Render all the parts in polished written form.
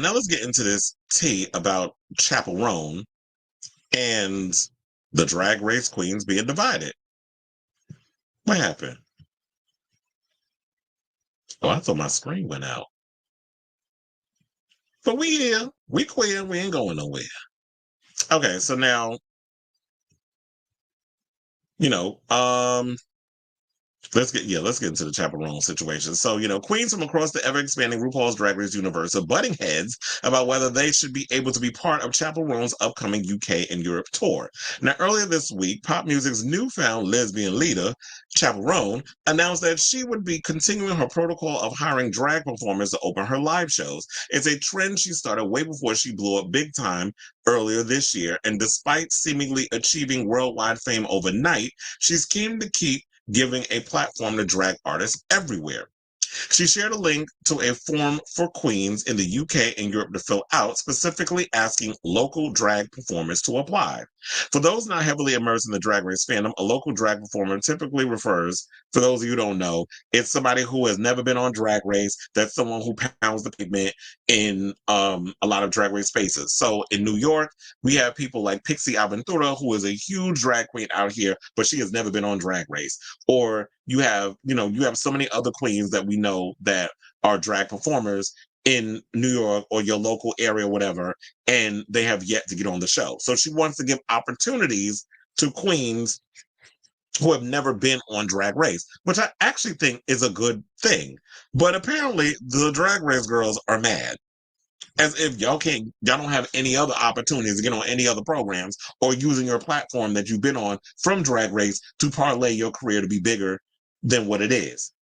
now let's get into this tea about Chappell Roan and the drag race queens being divided. What happened? Oh, I thought my screen went out. But we here. We queer. We ain't going nowhere. Okay, so now, you know, let's get into the chaperone situation. So, queens from across the ever-expanding RuPaul's Drag Race universe are butting heads about whether they should be able to be part of Chaperone's upcoming UK and Europe tour. Now, earlier this week, pop music's newfound lesbian leader, Chaperone, announced that she would be continuing her protocol of hiring drag performers to open her live shows. It's a trend she started way before she blew up big time earlier this year, and despite seemingly achieving worldwide fame overnight, she's keen to keep giving a platform to drag artists everywhere. She shared a link to a form for queens in the UK and Europe to fill out, specifically asking local drag performers to apply. For those not heavily immersed in the drag race fandom, a local drag performer typically refers, for those of you who don't know, it's somebody who has never been on Drag Race. That's someone who pounds the pavement in a lot of drag race spaces. So in New York, we have people like Pixie Aventura, who is a huge drag queen out here, but she has never been on Drag Race. Or you have so many other queens that we know that are drag performers in New York or your local area, whatever, and they have yet to get on the show. So she wants to give opportunities to queens who have never been on Drag Race, which I actually think is a good thing. But apparently the Drag Race girls are mad. As if y'all don't have any other opportunities to get on any other programs or using your platform that you've been on from Drag Race to parlay your career to be bigger than what it is.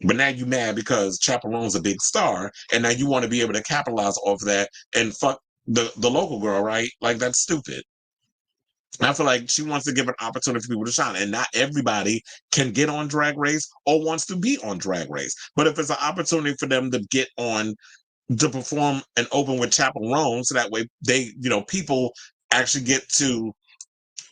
But now you mad because Chaperone's a big star, and now you want to be able to capitalize off that and fuck the local girl, right? Like that's stupid. I feel like she wants to give an opportunity for people to shine, and not everybody can get on Drag Race or wants to be on Drag Race. But if it's an opportunity for them to get on to perform and open with Chaperone, so that way people actually get to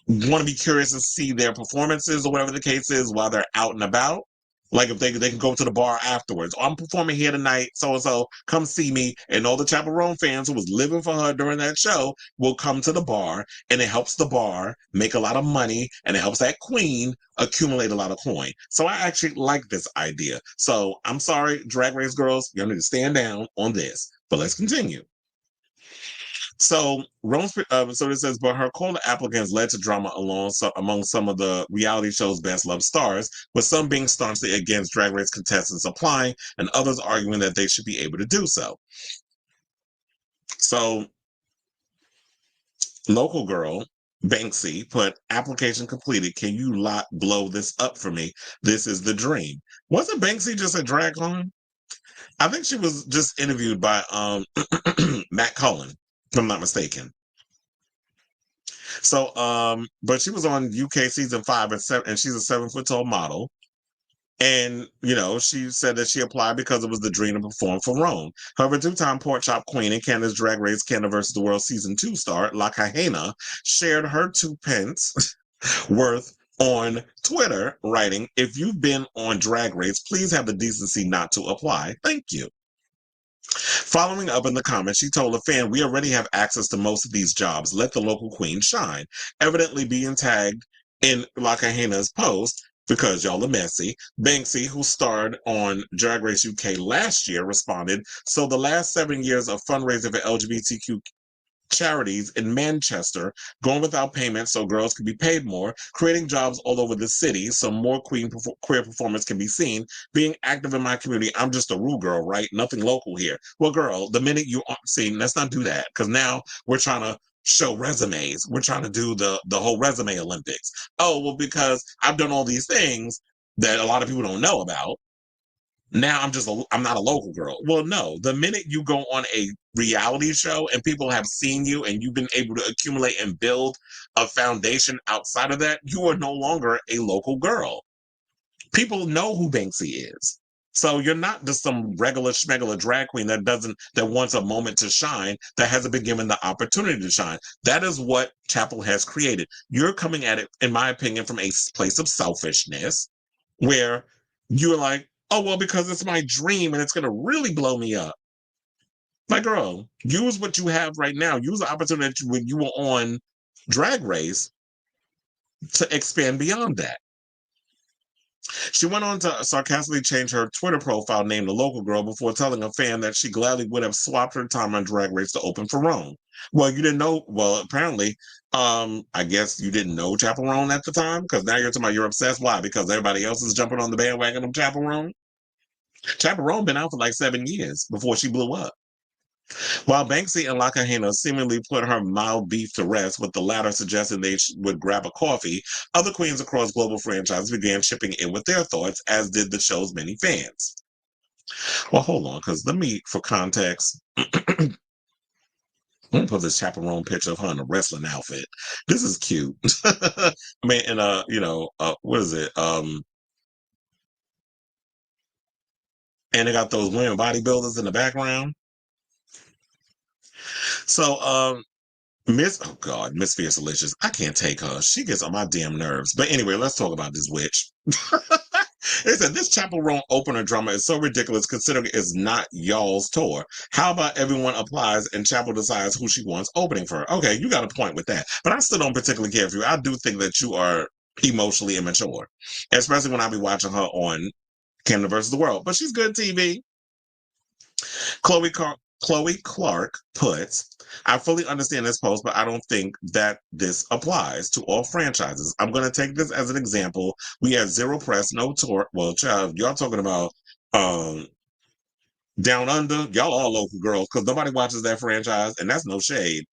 want to be curious to see their performances or whatever the case is while they're out and about. Like if they can go to the bar afterwards. Oh, I'm performing here tonight, so and so, come see me. And all the Chaperone fans who was living for her during that show will come to the bar, and it helps the bar make a lot of money, and it helps that queen accumulate a lot of coin. So I actually like this idea. So I'm sorry, Drag Race girls, y'all need to stand down on this. But let's continue. So so it says, but her call to applicants led to drama among some of the reality show's best loved stars, with some being staunchly against Drag Race contestants applying, and others arguing that they should be able to do so. So, local girl Banksy put application completed. Can you blow this up for me? This is the dream. Wasn't Banksy just a drag on? I think she was just interviewed by Matt Cullen, if I'm not mistaken. So, but she was on UK season 5 and she's a 7 foot tall model. And, she said that she applied because it was the dream to perform for Roan. However, two-time pork chop queen and Canada's Drag Race Canada versus the World season 2 star, La Kahena, shared her 2 pence worth on Twitter, writing, if you've been on Drag Race, please have the decency not to apply. Thank you. Following up in the comments, she told a fan, we already have access to most of these jobs. Let the local queen shine. Evidently being tagged in La Cajena's post, because y'all are messy, Banksy, who starred on Drag Race UK last year, responded, so the last 7 years of fundraising for LGBTQ charities in Manchester, going without payment so girls can be paid more, creating jobs all over the city so more queer performers can be seen, being active in my community. I'm just a Rue girl, right? Nothing local here. Well, girl, the minute you aren't seen, let's not do that, because now we're trying to show resumes. We're trying to do the whole resume Olympics. Oh, well, because I've done all these things that a lot of people don't know about, now I'm not a local girl. Well, no, the minute you go on a reality show and people have seen you and you've been able to accumulate and build a foundation outside of that, you are no longer a local girl. People know who Banksy is. So you're not just some regular schmegular drag queen that wants a moment to shine, that hasn't been given the opportunity to shine. That is what Chappell has created. You're coming at it, in my opinion, from a place of selfishness where you're like, oh, well, because it's my dream and it's going to really blow me up. Like, girl, use what you have right now. Use the opportunity that when you were on Drag Race to expand beyond that. She went on to sarcastically change her Twitter profile name to Local Girl before telling a fan that she gladly would have swapped her time on Drag Race to open for Roan. Well, you didn't know. Well, apparently, I guess you didn't know Chappell Roan at the time because now you're talking about you're obsessed. Why? Because everybody else is jumping on the bandwagon of Chappell Roan. Chappell Roan been out for like 7 years before she blew up. While Banksy and Lakahina seemingly put her mild beef to rest, with the latter suggesting they would grab a coffee, other queens across global franchises began chipping in with their thoughts, as did the show's many fans. Well, hold on, because let me, for context, I'm gonna put this chaperone picture of her in a wrestling outfit. This is cute. I mean, in a, what is it? And they got those women bodybuilders in the background. So, oh God, Miss Fierce Delicious. I can't take her. She gets on my damn nerves. But anyway, let's talk about this witch. They said this Chapel Roan opener drama is so ridiculous considering it's not y'all's tour. How about everyone applies and Chapel decides who she wants opening for her? Okay, you got a point with that. But I still don't particularly care for you. I do think that you are emotionally immature, especially when I be watching her on Canada versus the World. But she's good TV. Chloe Clark puts, I fully understand this post, but I don't think that this applies to all franchises. I'm going to take this as an example. We had zero press, no tour. Well, child, y'all talking about Down Under. Y'all all local girls because nobody watches that franchise, and that's no shade.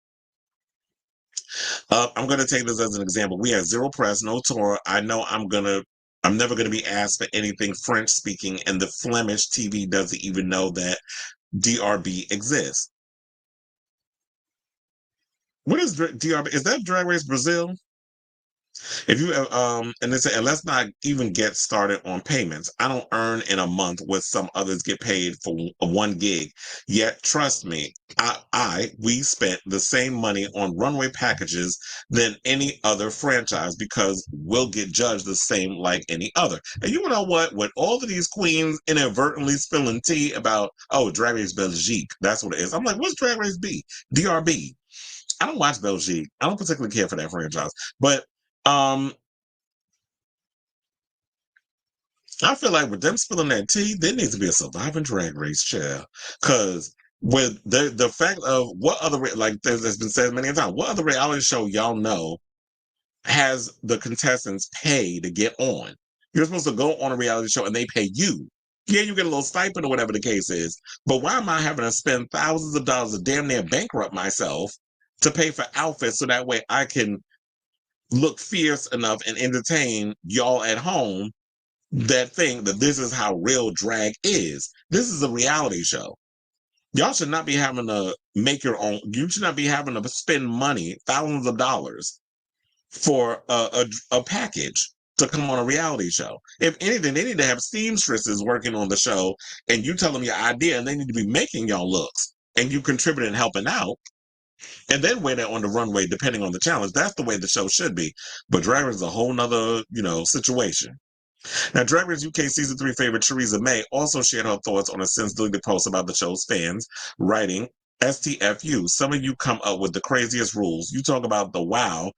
I'm going to take this as an example. We had zero press, no tour. I know I'm never going to be asked for anything French speaking, and the Flemish TV doesn't even know that DRB exists. What is DRB? Is that Drag Race Brazil? If you and they say, and let's not even get started on payments. I don't earn in a month what some others get paid for one gig. Yet, trust me, we spent the same money on runway packages than any other franchise because we'll get judged the same like any other. And you know what? With all of these queens inadvertently spilling tea about, oh, Drag Race Belgique, that's what it is. I'm like, what's Drag Race B? DRB. I don't watch Belgique. I don't particularly care for that franchise, but um, I feel like with them spilling that tea, there needs to be a surviving Drag Race chair. Because with the fact of what other like there's been said many times, what other reality show y'all know has the contestants pay to get on? You're supposed to go on a reality show and they pay you. Yeah, you get a little stipend or whatever the case is. But why am I having to spend thousands of dollars to damn near bankrupt myself to pay for outfits so that way I can look fierce enough and entertain y'all at home that think that this is how real drag is. This is a reality show. Y'all should not be having to make your own. You should not be having to spend money, thousands of dollars, for a package to come on a reality show. If anything, they need to have seamstresses working on the show, and you tell them your idea, and they need to be making y'all looks, and you contributing and helping out, and then wear that on the runway depending on the challenge. That's the way the show should be. But Drag Race is a whole nother, situation. Now, Drag Race UK Season 3 favorite Theresa May also shared her thoughts on a since deleted post about the show's fans, writing, STFU, some of you come up with the craziest rules. You talk about the WOW,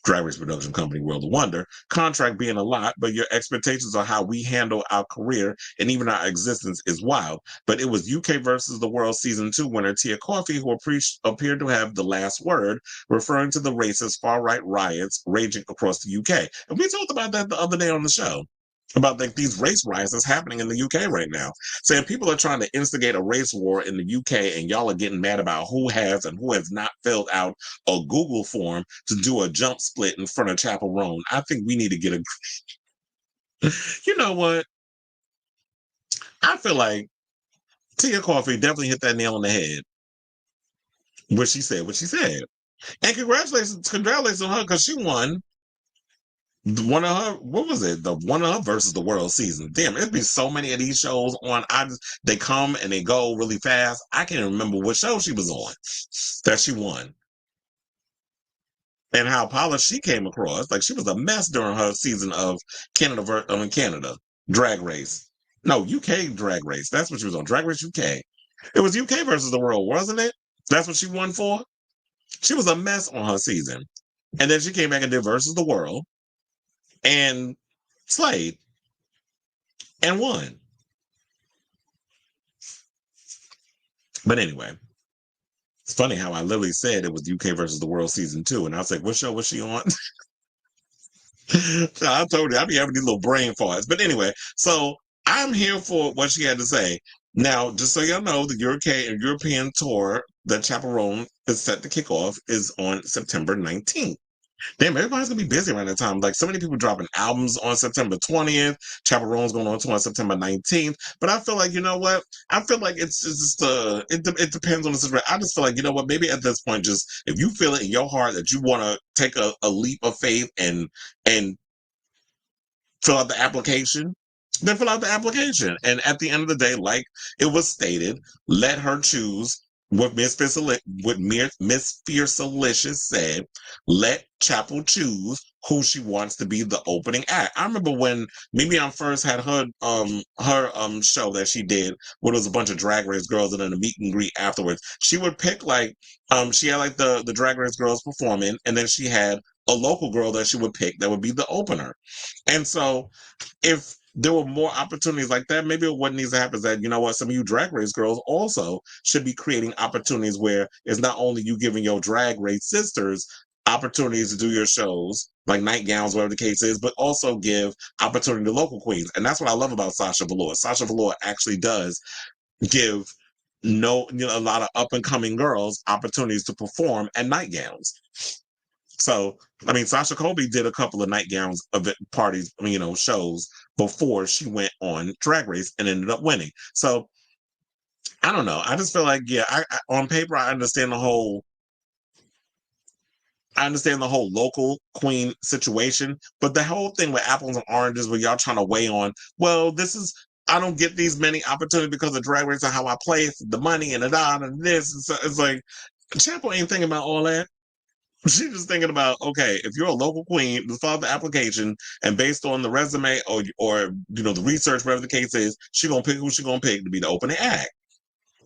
Drag Race Production Company World of Wonder, contract being a lot, but your expectations on how we handle our career and even our existence is wild. But it was UK versus the World Season 2 winner Tia Coffey who appeared to have the last word, referring to the racist far-right riots raging across the UK. And we talked about that the other day on the show, about these race riots that's happening in the UK right now. Saying people are trying to instigate a race war in the UK and y'all are getting mad about who has and who has not filled out a Google form to do a jump split in front of Chappell Roan. I think we need to get a... You know what? I feel like Tia Coffey definitely hit that nail on the head. What she said. And congratulations on her because she won one of her, what was it? The one of her versus the world season. Damn, it'd be so many of these shows on. They come and they go really fast. I can't remember what show she was on that she won. And how polished she came across. Like she was a mess during her season of Canada Drag Race. No, UK Drag Race. That's what she was on. Drag Race UK. It was UK versus the world, wasn't it? That's what she won for. She was a mess on her season, and then she came back and did versus the world and slayed and won. But anyway, it's funny how I literally said it was UK versus the world season 2, and I was like, "What show was she on?" I told you I'd be having these little brain farts. But anyway, so I'm here for what she had to say. Now, just so y'all know, the European tour that Chaperone is set to kick off is on September 19th. Damn, everybody's gonna be busy around that time. Like so many people dropping albums on September 20th. Chaperone's going on tour on September 19th. But I feel like, you know what? I feel like it's just it depends on the situation. I just feel like, you know what, maybe at this point, just if you feel it in your heart that you wanna take a leap of faith and fill out the application, then fill out the application. And at the end of the day, like it was stated, let her choose what Miss Fiercelicious said. Let Chappell choose who she wants to be the opening act. I remember when Mimi first had her show that she did where there was a bunch of drag race girls and then a meet and greet afterwards. She would pick like she had like the drag race girls performing, and then she had a local girl that she would pick that would be the opener. And so if there were more opportunities like that, maybe what needs to happen is that, you know what, some of you drag race girls also should be creating opportunities where it's not only you giving your drag race sisters opportunities to do your shows, like nightgowns, whatever the case is, but also give opportunity to local queens. And that's what I love about Sasha Velour. Sasha Velour actually does give a lot of up and coming girls opportunities to perform at nightgowns. So, I mean, Sasha Colby did a couple of nightgowns event parties, shows before she went on Drag Race and ended up winning. So, I don't know. I just feel like, yeah, on paper, I understand the whole local queen situation, but the whole thing with apples and oranges, where y'all trying to weigh on, well, I don't get these many opportunities because of Drag Race and how I play, the money and the dot and this. And so it's like, Chappell ain't thinking about all that. She's just thinking about, okay, if you're a local queen, just file the application, and based on the resume or the research, whatever the case is, she gonna pick who she gonna pick to be the opening act.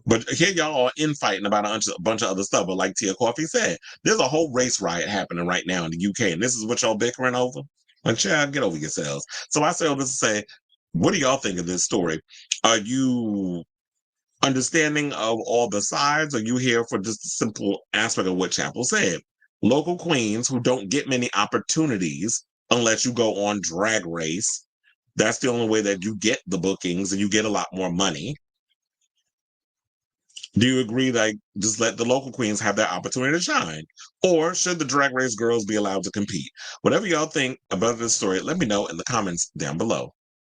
But here y'all are infighting about a bunch of other stuff. But like Tia Coffee said, there's a whole race riot happening right now in the UK, and this is what y'all bickering over. Like, child, get over yourselves. So I say all this to say, what do y'all think of this story? Are you understanding of all the sides? Are you here for just a simple aspect of what Chappell said? Local queens who don't get many opportunities unless you go on Drag Race. That's the only way that you get the bookings and you get a lot more money. Do you agree that just let the local queens have their opportunity to shine? Or should the Drag Race girls be allowed to compete? Whatever y'all think about this story, let me know in the comments down below.